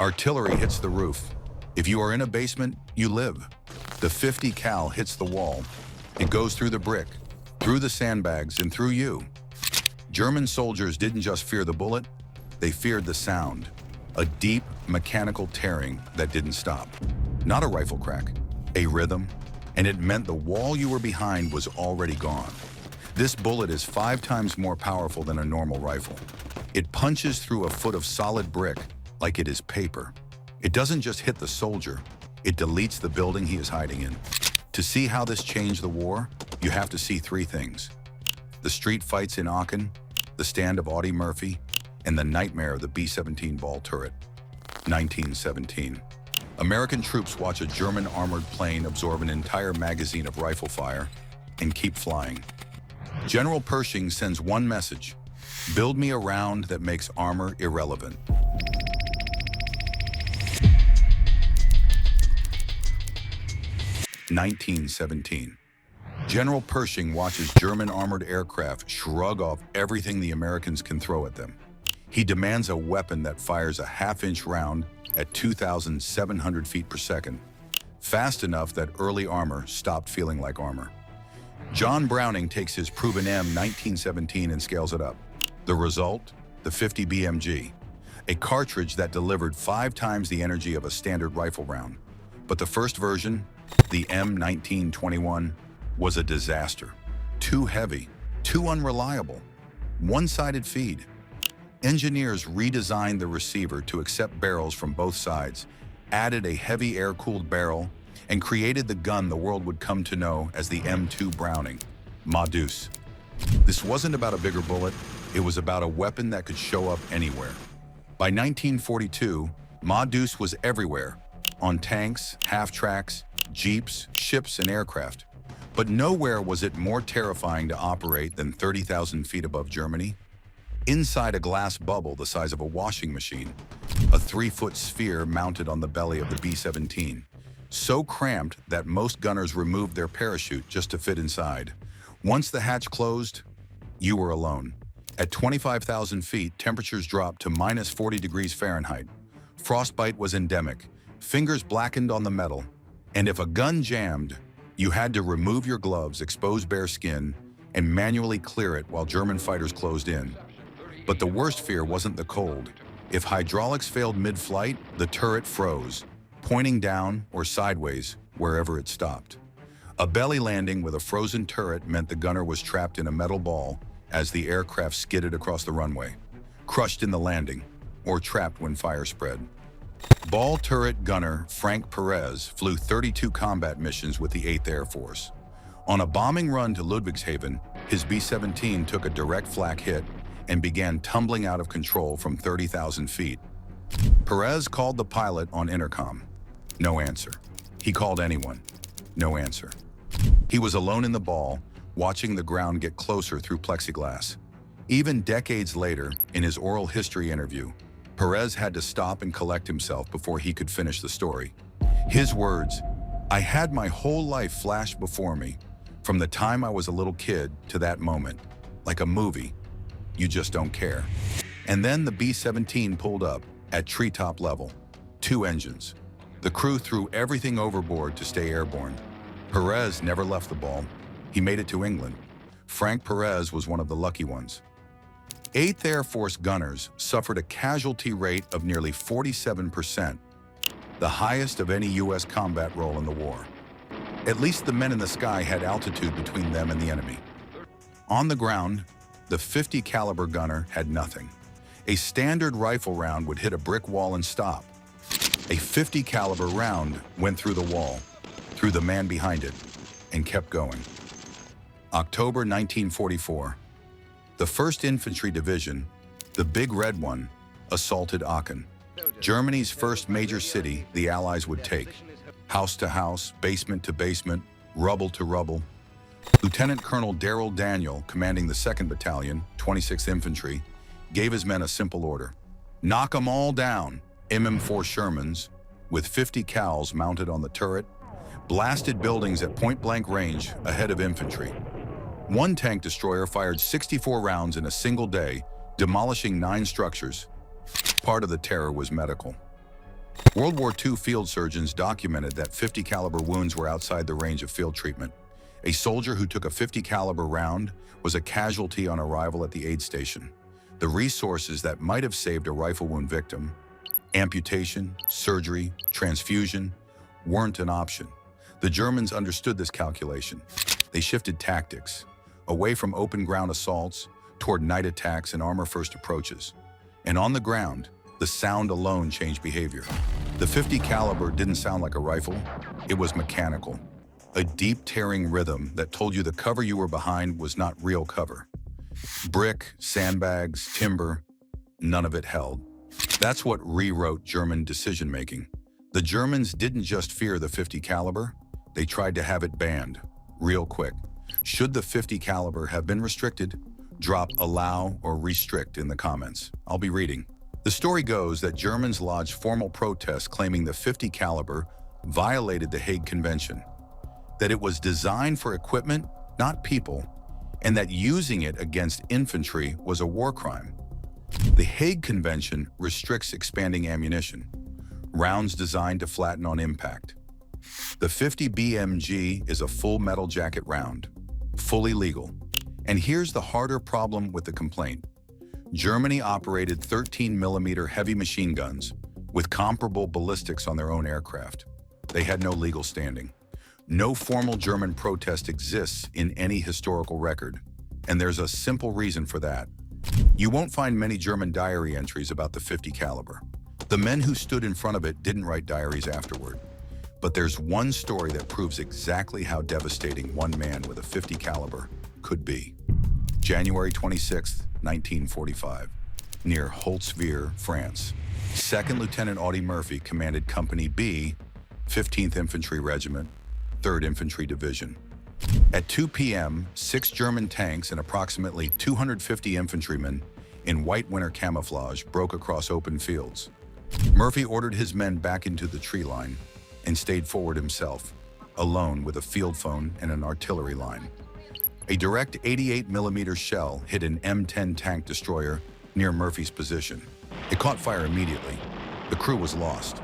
Artillery hits the roof. If you are in a basement, you live. The 50 cal hits the wall. It goes through the brick, through the sandbags, and through you. German soldiers didn't just fear the bullet, they feared the sound. A deep, mechanical tearing that didn't stop. Not a rifle crack, a rhythm, and it meant the wall you were behind was already gone. This bullet is 5 times more powerful than a normal rifle. It punches through a foot of solid brick like it is paper. It doesn't just hit the soldier, it deletes the building he is hiding in. To see how this changed the war, you have to see 3 things. The street fights in Aachen, the stand of Audie Murphy, and the nightmare of the B-17 ball turret. 1917. American troops watch a German armored plane absorb an entire magazine of rifle fire and keep flying. General Pershing sends one message: build me a round that makes armor irrelevant. 1917. General Pershing watches German armored aircraft shrug off everything the Americans can throw at them. He demands a weapon that fires a half-inch round at 2,700 feet per second, fast enough that early armor stopped feeling like armor. John Browning takes his proven M1917 and scales it up. The result? The 50 BMG, a cartridge that delivered 5 times the energy of a standard rifle round. But the first version, the M1921, was a disaster. Too heavy, too unreliable, one-sided feed. Engineers redesigned the receiver to accept barrels from both sides, added a heavy air-cooled barrel, and created the gun the world would come to know as the M2 Browning, Ma Deuce. This wasn't about a bigger bullet, it was about a weapon that could show up anywhere. By 1942, Ma Deuce was everywhere, on tanks, half-tracks, jeeps, ships, and aircraft. But nowhere was it more terrifying to operate than 30,000 feet above Germany. Inside a glass bubble the size of a washing machine, a 3-foot sphere mounted on the belly of the B-17, so cramped that most gunners removed their parachute just to fit inside. Once the hatch closed, you were alone. At 25,000 feet, temperatures dropped to minus 40 degrees Fahrenheit. Frostbite was endemic, fingers blackened on the metal, and if a gun jammed, you had to remove your gloves, expose bare skin, and manually clear it while German fighters closed in. But the worst fear wasn't the cold. If hydraulics failed mid-flight, the turret froze, pointing down or sideways wherever it stopped. A belly landing with a frozen turret meant the gunner was trapped in a metal ball as the aircraft skidded across the runway, crushed in the landing, or trapped when fire spread. Ball turret gunner Frank Perez flew 32 combat missions with the 8th Air Force. On a bombing run to Ludwigshafen, his B-17 took a direct flak hit and began tumbling out of control from 30,000 feet. Perez called the pilot on intercom. No answer. He called anyone. No answer. He was alone in the ball, watching the ground get closer through plexiglass. Even decades later, in his oral history interview, Perez had to stop and collect himself before he could finish the story. His words, "I had my whole life flash before me, from the time I was a little kid to that moment, like a movie. You just don't care." And then the B-17 pulled up at treetop level, 2 engines. The crew threw everything overboard to stay airborne. Perez never left the ball. He made it to England. Frank Perez was one of the lucky ones. 8th Air Force gunners suffered a casualty rate of nearly 47%, the highest of any U.S. combat role in the war. At least the men in the sky had altitude between them and the enemy. On the ground, the 50 caliber gunner had nothing. A standard rifle round would hit a brick wall and stop. A 50 caliber round went through the wall, through the man behind it, and kept going. October 1944. The 1st Infantry Division, the Big Red One, assaulted Aachen, Germany's first major city the Allies would take. House to house, basement to basement, rubble to rubble. Lieutenant Colonel Darrell Daniel, commanding the 2nd Battalion, 26th Infantry, gave his men a simple order. Knock 'em all down. MM4 Shermans, with 50 cals mounted on the turret, blasted buildings at point-blank range ahead of infantry. One tank destroyer fired 64 rounds in a single day, demolishing 9 structures. Part of the terror was medical. World War II field surgeons documented that 50 caliber wounds were outside the range of field treatment. A soldier who took a 50 caliber round was a casualty on arrival at the aid station. The resources that might have saved a rifle wound victim, amputation, surgery, transfusion, weren't an option. The Germans understood this calculation. They shifted tactics, away from open ground assaults toward night attacks and armor-first approaches. And on the ground, the sound alone changed behavior. The 50 caliber didn't sound like a rifle, it was mechanical. A deep tearing rhythm that told you the cover you were behind was not real cover. Brick, sandbags, timber, none of it held. That's what rewrote German decision-making. The Germans didn't just fear the 50 caliber, they tried to have it banned, real quick. Should the 50 caliber have been restricted? Drop allow or restrict in the comments. I'll be reading. The story goes that Germans lodged formal protests claiming the 50 caliber violated the Hague Convention, that it was designed for equipment, not people, and that using it against infantry was a war crime. The Hague Convention restricts expanding ammunition, rounds designed to flatten on impact. The 50 BMG is a full metal jacket round, fully legal. And here's the harder problem with the complaint. Germany operated 13mm heavy machine guns with comparable ballistics on their own aircraft. They had no legal standing. No formal German protest exists in any historical record, and there's a simple reason for that. You won't find many German diary entries about the 50 caliber. The men who stood in front of it didn't write diaries afterward. But there's one story that proves exactly how devastating one man with a 50 caliber could be. January 26, 1945, near Holtzwihr, France. 2nd Lieutenant Audie Murphy commanded Company B, 15th Infantry Regiment, 3rd Infantry Division. At 2 p.m., 6 German tanks and approximately 250 infantrymen in white winter camouflage broke across open fields. Murphy ordered his men back into the tree line and stayed forward himself, alone with a field phone and an artillery line. A direct 88mm shell hit an M10 tank destroyer near Murphy's position. It caught fire immediately. The crew was lost.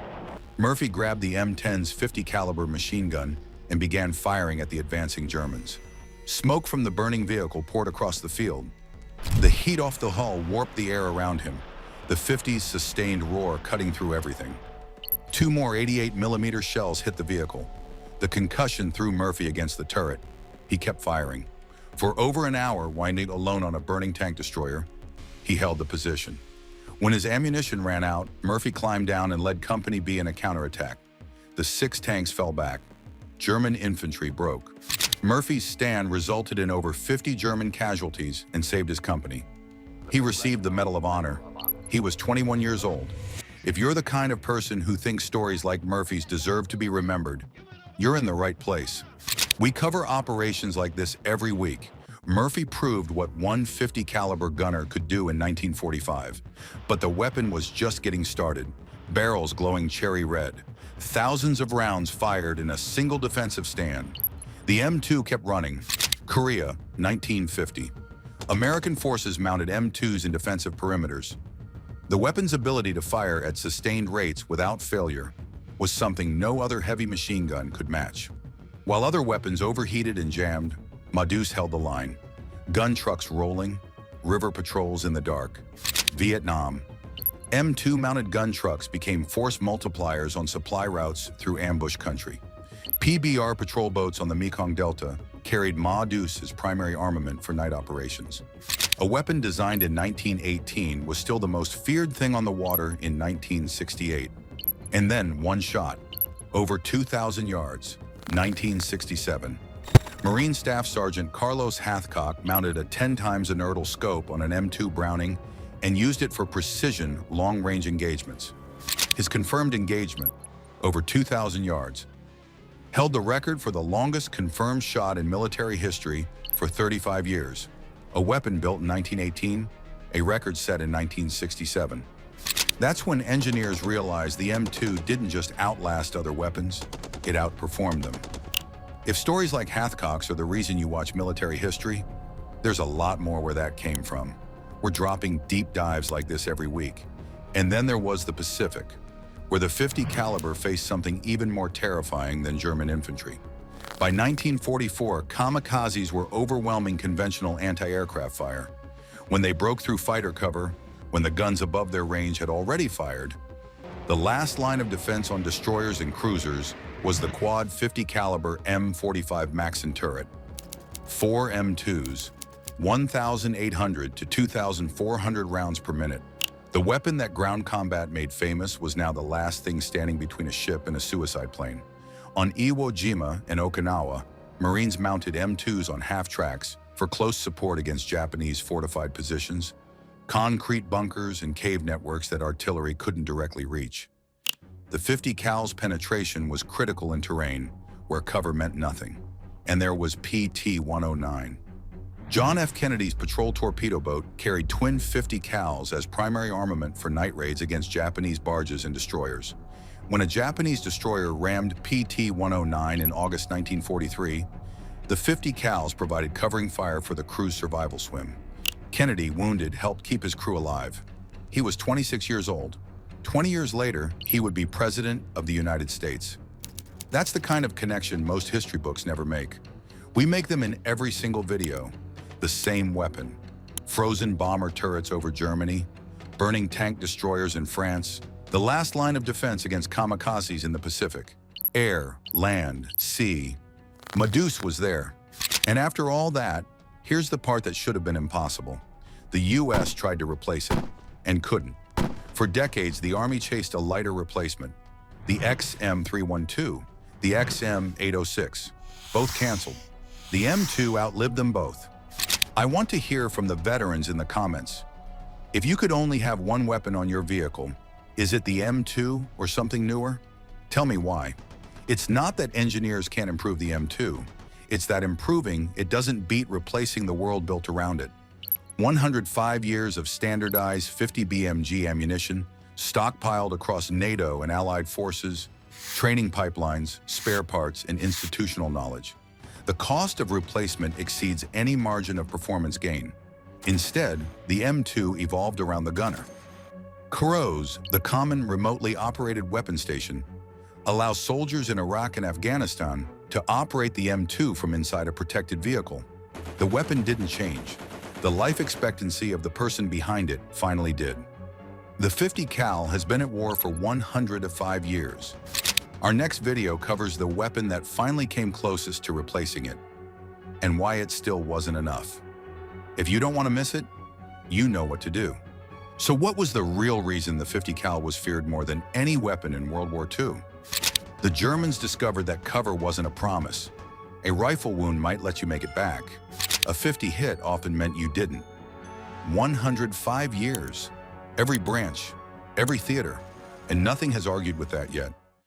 Murphy grabbed the M10's 50 caliber machine gun and began firing at the advancing Germans. Smoke from the burning vehicle poured across the field. The heat off the hull warped the air around him, the 50's sustained roar cutting through everything. 2 more 88mm shells hit the vehicle. The concussion threw Murphy against the turret. He kept firing. For over an hour, winding alone on a burning tank destroyer, he held the position. When his ammunition ran out, Murphy climbed down and led Company B in a counterattack. The 6 tanks fell back. German infantry broke. Murphy's stand resulted in over 50 German casualties and saved his company. He received the Medal of Honor. He was 21 years old. If you're the kind of person who thinks stories like Murphy's deserve to be remembered, you're in the right place. We cover operations like this every week. Murphy proved what one 50 caliber gunner could do in 1945, but the weapon was just getting started. Barrels glowing cherry red, thousands of rounds fired in a single defensive stand. The M2 kept running. Korea, 1950. American forces mounted M2s in defensive perimeters. The weapon's ability to fire at sustained rates without failure was something no other heavy machine gun could match. While other weapons overheated and jammed, Ma Deuce held the line. Gun trucks rolling, river patrols in the dark. Vietnam. M2 mounted gun trucks became force multipliers on supply routes through ambush country. PBR patrol boats on the Mekong Delta carried Ma Deuce as primary armament for night operations. A weapon designed in 1918 was still the most feared thing on the water in 1968. And then one shot, over 2,000 yards, 1967. Marine Staff Sergeant Carlos Hathcock mounted a 10 times inertial scope on an M2 Browning and used it for precision long-range engagements. His confirmed engagement, over 2,000 yards, held the record for the longest confirmed shot in military history for 35 years. A weapon built in 1918, a record set in 1967. That's when engineers realized the M2 didn't just outlast other weapons, it outperformed them. If stories like Hathcock's are the reason you watch military history, there's a lot more where that came from. We're dropping deep dives like this every week. And then there was the Pacific. where the 50 caliber faced something even more terrifying than German infantry. By 1944, kamikazes were overwhelming conventional anti-aircraft fire. When they broke through fighter cover, when the guns above their range had already fired, the last line of defense on destroyers and cruisers was the quad 50 caliber M45 Maxim turret. 4 M2s, 1,800 to 2,400 rounds per minute. The weapon that ground combat made famous was now the last thing standing between a ship and a suicide plane. On Iwo Jima and Okinawa, Marines mounted M2s on half-tracks for close support against Japanese fortified positions, concrete bunkers and cave networks that artillery couldn't directly reach. The 50 cal's penetration was critical in terrain where cover meant nothing, and there was PT-109. John F. Kennedy's patrol torpedo boat carried twin 50 cals as primary armament for night raids against Japanese barges and destroyers. When a Japanese destroyer rammed PT-109 in August 1943, the 50 cals provided covering fire for the crew's survival swim. Kennedy, wounded, helped keep his crew alive. He was 26 years old. 20 years later, he would be President of the United States. That's the kind of connection most history books never make. We make them in every single video. The same weapon. Frozen bomber turrets over Germany, burning tank destroyers in France, the last line of defense against kamikazes in the Pacific. Air, land, sea. Ma Deuce was there. And after all that, here's the part that should have been impossible. The US tried to replace it, and couldn't. For decades, the Army chased a lighter replacement. The XM312, the XM806, both canceled. The M2 outlived them both. I want to hear from the veterans in the comments. If you could only have one weapon on your vehicle, is it the M2 or something newer? Tell me why. It's not that engineers can't improve the M2. It's that improving it doesn't beat replacing the world built around it. 105 years of standardized 50 BMG ammunition, stockpiled across NATO and allied forces, training pipelines, spare parts, and institutional knowledge. The cost of replacement exceeds any margin of performance gain. Instead, the M2 evolved around the gunner. Kuros, the common remotely operated weapon station, allows soldiers in Iraq and Afghanistan to operate the M2 from inside a protected vehicle. The weapon didn't change. The life expectancy of the person behind it finally did. The 50 cal has been at war for 105 years. Our next video covers the weapon that finally came closest to replacing it, and why it still wasn't enough. If you don't want to miss it, you know what to do. So what was the real reason the 50 cal was feared more than any weapon in World War II? The Germans discovered that cover wasn't a promise. A rifle wound might let you make it back. A 50 hit often meant you didn't. 105 years. Every branch, every theater, and nothing has argued with that yet.